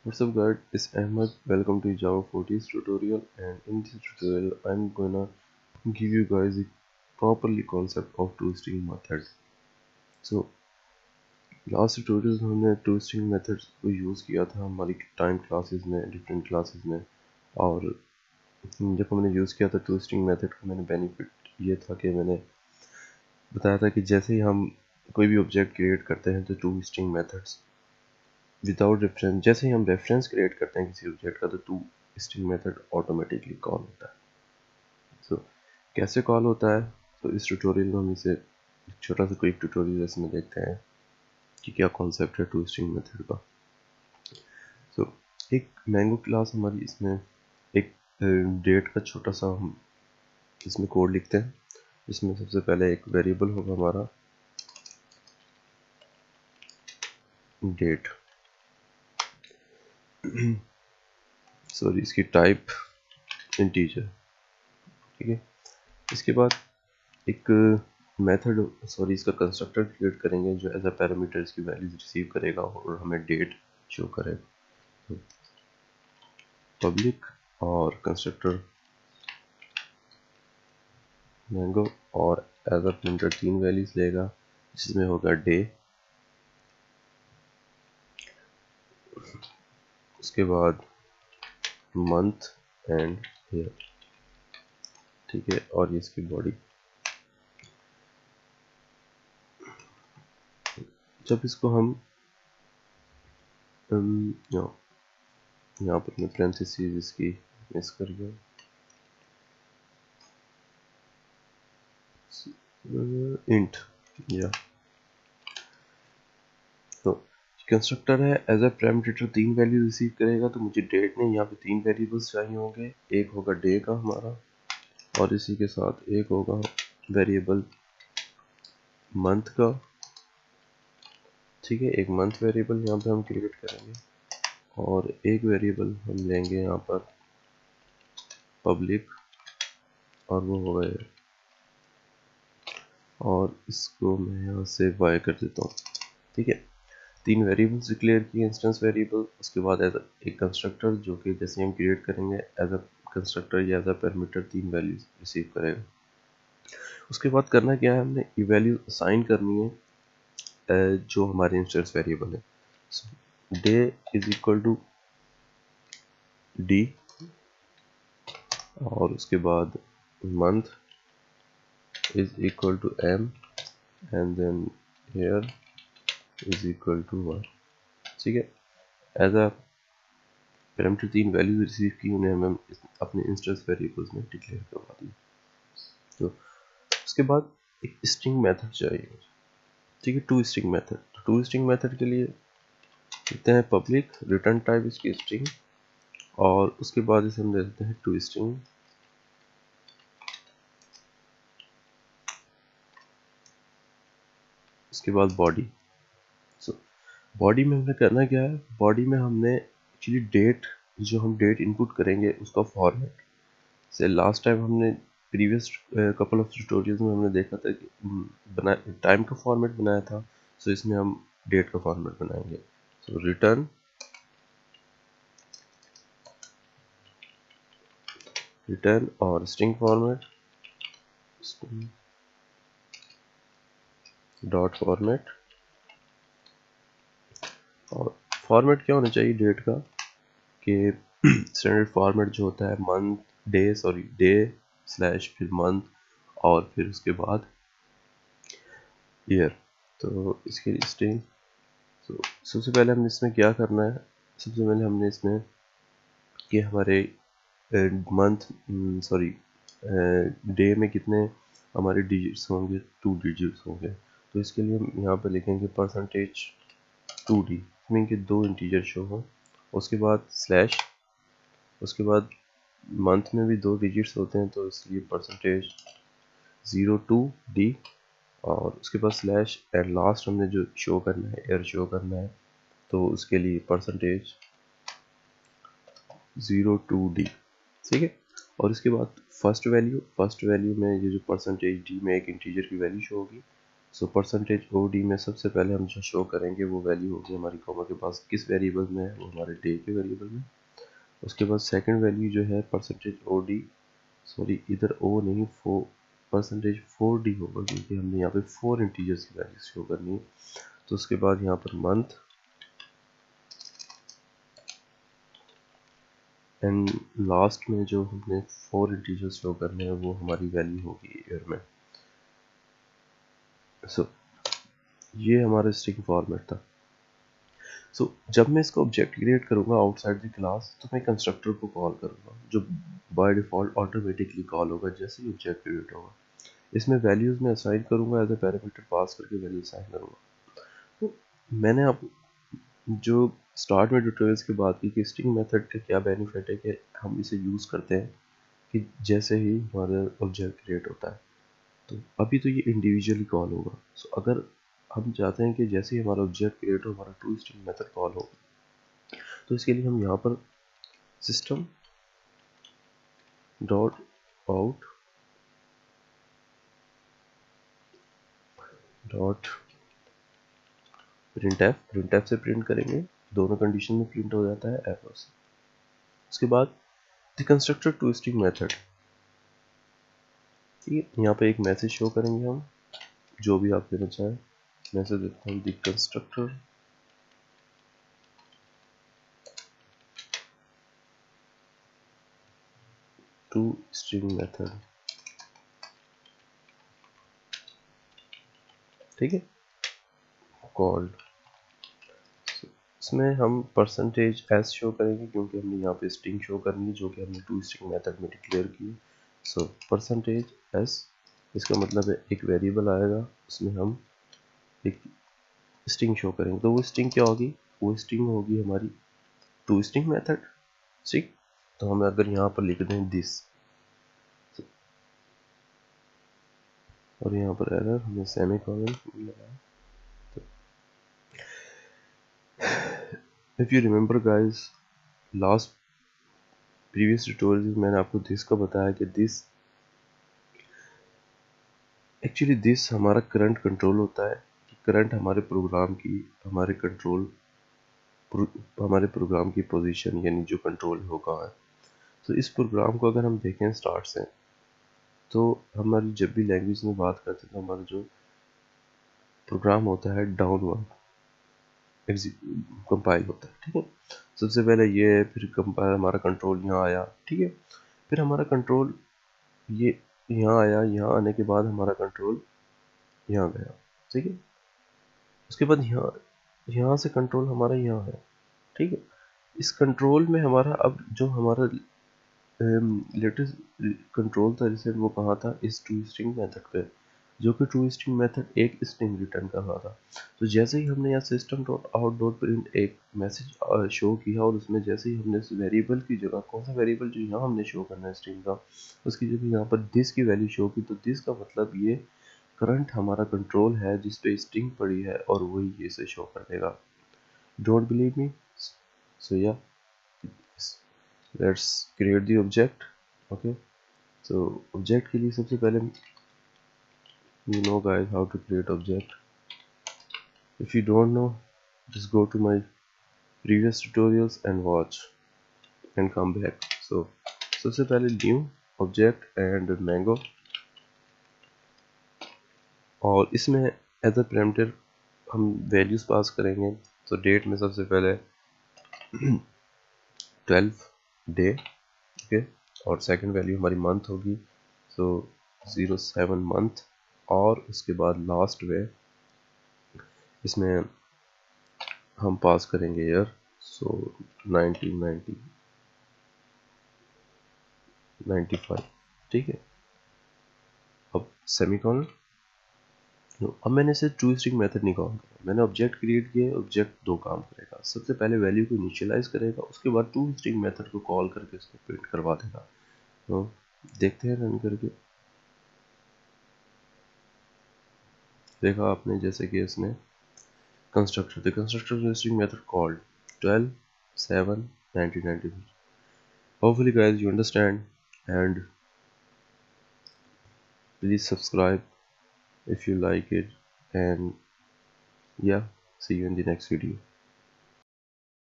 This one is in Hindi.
What's up guys, it's Ahmed. Welcome to Java 40's tutorial, and in this tutorial I'm gonna give you guys a properly concept of toString method. So last tutorial में हमने toString methods को यूज़ किया था हमारी टाइम क्लासेस में, डिफरेंट क्लासेस में, और जब हमने यूज़ किया था toString मेथड का मैंने बेनिफिट ये था कि मैंने बताया था कि जैसे ही हम कोई भी ऑब्जेक्ट क्रिएट करते हैं तो toString मेथड्स विदाउट रेफरेंस, जैसे ही हम रेफरेंस क्रिएट करते हैं किसी ऑब्जेक्ट का तो toString मेथड ऑटोमेटिकली कॉल होता है। सो कैसे कॉल होता है, तो इस ट्यूटोरियल में हम इसे छोटा सा क्विक ट्यूटोरियल इसमें देखते हैं कि क्या कॉन्सेप्ट है toString मेथड का। सो एक मैंगो क्लास हमारी, इसमें एक डेट का छोटा सा हम इसमें कोड लिखते हैं। इसमें सबसे पहले एक वेरिएबल होगा हमारा डेट, सॉरी इसकी टाइप इंटीजर, ठीक है। इसके बाद एक मेथड, सॉरी इसका कंस्ट्रक्टर क्रिएट करेंगे जो एज अ पैरामीटर इसकी वैल्यूज रिसीव करेगा और हमें डेट शो करेगा। तो पब्लिक और कंस्ट्रक्टर मैंगो और एज अ प्रिंटर 3 वैल्यूज लेगा, जिसमें होगा डे, उसके बाद मंथ एंड ईयर, ठीक है। और ये इसकी बॉडी। जब इसको हम यहाँ पर मैं पैरेंथेसिस इसकी मिस कर गया, इंट या तो कंस्ट्रक्टर है as a parameter 3 value receive करेगा। तो मुझे डेट ने यहाँ पे 3 वेरिएबल्स चाहिए होंगे, एक होगा डे का हमारा और इसी के साथ एक होगा वेरिएबल मंथ का, ठीक है। एक मंथ वेरिएबल यहाँ पे हम क्रिएट करेंगे और एक वेरिएबल हम लेंगे यहाँ पर पब्लिक, और वो होगा ये, और इसको मैं यहाँ से वाई कर देता हूँ, ठीक है। 3 वेरिएबल्स डिक्लेयर किए, इंस्टेंस वेरिएबल, उसके बाद एज एक कंस्ट्रक्टर जो कि जैसे हम क्रिएट करेंगे एज अ कंस्ट्रक्टर या as a parameter 3 values receive करेगा। उसके बाद करना क्या है, हमने ये वैल्यू असाइन करनी है जो हमारे इंस्टेंस वेरिएबल है। Day is equal to D, और उसके बाद month is equal to M, and then year is equal to 1, ठीक है। As a parameter 3 values receive की, उन्हें हम अपने इंस्टेंस वेरिएबल्स में डिक्लेयर करवा दी। तो उसके बाद एक स्ट्रिंग मेथड चाहिए, ठीक है, toString मेथड। तो toString मेथड के लिए लिखते हैं पब्लिक, रिटर्न टाइप इसकी स्ट्रिंग, और उसके बाद इसे हम दे देते हैं toString, उसके बाद बॉडी। सो बॉडी में हमने करना क्या है, बॉडी में हमने एक्चुअली डेट, जो हम डेट इनपुट करेंगे उसका फॉर्मेट से लास्ट टाइम हमने प्रीवियस कपल ऑफ ट्यूटोरियल्स में हमने देखा था कि बना टाइम का फॉर्मेट बनाया था। सो इसमें हम डेट का फॉर्मेट बनाएंगे। सो रिटर्न और स्ट्रिंग फॉर्मेट, डॉट फॉर्मेट, और फॉर्मेट क्या होना चाहिए डेट का, कि स्टैंडर्ड फॉर्मेट जो होता है month day, sorry day slash फिर मंथ और फिर उसके बाद ईयर। तो इसके लिए स्ट्रिंग। तो सबसे पहले हमने इसमें क्या करना है, सबसे पहले हमने इसमें कि हमारे मंथ, सॉरी डे में कितने हमारे डिजिट्स होंगे, 2 डिजिट्स होंगे। तो इसके लिए हम यहाँ पर लिखेंगे परसेंटेज 2d, इसमें कि 2 इंटीजर शो हो। उसके बाद स्लैश, उसके बाद मंथ में भी 2 डिजिट्स होते हैं तो इसलिए परसेंटेज 02d, और उसके बाद स्लैश, एंड लास्ट हमने जो शो करना है, एयर शो करना है, तो उसके लिए परसेंटेज 02d, ठीक है। और इसके बाद फर्स्ट वैल्यू में ये जो परसेंटेज डी में एक इंटीजर की वैल्यू शो होगी, सो परसेंटेज ओ डी में सबसे पहले हम जो शो करेंगे वो वैल्यू होगी हमारी कॉमा के पास किस वेरिएबल में है, वो हमारे डे के वेरिएबल में। उसके बाद सेकंड वैल्यू जो है परसेंटेज ओ डी, सॉरी इधर ओ नहीं, परसेंटेज 4D होगा क्योंकि हमने यहाँ पे 4 इंटीजर्स की वैल्यू शो करनी है। तो उसके बाद यहाँ पर मंथ एंड लास्ट में जो हमने 4 इंटीजर्स शो करने हैं वो हमारी वैल्यू होगी ईयर में। सो ये हमारा स्ट्रिंग फॉर्मेट था। सो जब मैं इसका ऑब्जेक्ट क्रिएट करूँगा आउटसाइड द क्लास तो मैं कंस्ट्रक्टर को कॉल करूँगा जो बाय डिफ़ॉल्ट ऑटोमेटिकली कॉल होगा जैसे ही ऑब्जेक्ट क्रिएट होगा। इसमें वैल्यूज़ में असाइन करूँगा, एज ए पैरामीटर पास करके वैल्यू असाइन करूँगा। तो मैंने आप जो स्टार्ट में ट्यूटोरियल्स की बात की कि स्ट्रिंग मेथड का क्या बेनिफिट है कि हम इसे यूज़ करते हैं कि जैसे ही हमारा ऑब्जेक्ट क्रिएट होता है तो अभी तो ये इंडिविजुअली कॉल होगा। सो अगर हम चाहते हैं कि जैसे ही हमारा ऑब्जेक्ट क्रिएट हो हमारा टू स्ट्रिंग मेथड कॉल हो, तो इसके लिए हम यहाँ पर system dot out dot print F से प्रिंट करेंगे, दोनों कंडीशन में प्रिंट हो जाता है एफ से। उसके बाद the constructor to string method, ठीक है, यहाँ पे एक मैसेज शो करेंगे हम जो भी आप देना चाहें। मैसेज देता हूँ the constructor to string method, ठीक है, कॉल्ड। इसमें हम परसेंटेज एस शो करेंगे क्योंकि हमने यहाँ पे स्ट्रिंग शो करनी है जो कि हमने टू स्ट्रिंग मेथड में डिक्लेयर की। सो परसेंटेज एस, इसका मतलब है एक वेरिएबल आएगा उसमें हम एक स्ट्रिंग शो करेंगे। तो वो स्ट्रिंग क्या होगी, वो स्ट्रिंग होगी हमारी टू स्ट्रिंग मेथड, ठीक। तो हम अगर यहाँ पर लिख दें दिस और यहाँ पर एरर हमें सेमीकोलन लगाया। If you remember guys, last previous tutorial में मैंने आपको दिस का बताया कि दिस एक्चुअली दिस हमारा करंट कंट्रोल होता है कि करंट हमारे प्रोग्राम की हमारे प्रोग्राम की पोजीशन यानी जो कंट्रोल होगा है। तो इस प्रोग्राम को अगर हम देखें स्टार्ट से, तो हमारी जब भी लैंग्वेज में बात करते हैं तो हमारा जो प्रोग्राम होता है डाउनवर्ड कंपाइल होता है, ठीक है। सबसे पहले ये है, फिर कंपाइल हमारा कंट्रोल यहाँ आया, ठीक है, फिर हमारा कंट्रोल ये यहाँ आया, यहाँ आने के बाद हमारा कंट्रोल यहाँ गया, ठीक है। उसके बाद यहाँ से कंट्रोल हमारा यहाँ है, ठीक है। इस कंट्रोल में हमारा अब जो हमारा लेटेस्ट कंट्रोल था रिसेंट, वो कहाँ था, इस टू स्ट्रिंग मेथड पे, जो कि टू स्ट्रिंग मेथड एक स्ट्रिंग रिटर्न कर रहा था। तो जैसे ही हमने यहाँ system dot out dot print एक मैसेज शो किया और उसमें जैसे ही हमने उस वेरिएबल की जगह कौन सा वेरिएबल जो यहाँ हमने शो करना है स्ट्रिंग का, उसकी जगह यहाँ पर दिस की वैल्यू शो की, तो दिस का मतलब ये करंट हमारा कंट्रोल है जिस पे स्ट्रिंग पड़ी है और वही इसे शो कर देगा। डोंट बिलीव मी, सो या let's create the object. Okay, so object के लिए सबसे पहले you know guys how to create object. If you don't know, just go to my previous tutorials and watch and come back. So सबसे पहले new object and mango, और इसमें एज अ पैरामीटर हम वैल्यूज पास करेंगे। तो डेट में सबसे पहले 12 डे, ओके, और सेकंड वैल्यू हमारी मंथ होगी, सो 07 मंथ, और उसके बाद लास्ट में इसमें हम पास करेंगे ईयर, सो 1995, ठीक है। अब सेमीकोलन, अब मैंने इसे टू स्ट्रिंग मेथड नहीं कॉल किया, मैंने ऑब्जेक्ट क्रिएट किया। ऑब्जेक्ट दो काम करेगा, सबसे पहले वैल्यू को इनिशियलाइज करेगा, उसके बाद टू स्ट्रिंग मेथड को कॉल करके उसको प्रिंट करवा देगा। तो देखते हैं रन करके, देखा आपने जैसे कि इसने constructor string method called 12 7 1993। hopefully guys you understand, and please subscribe if you like it, And yeah, see you in the next video.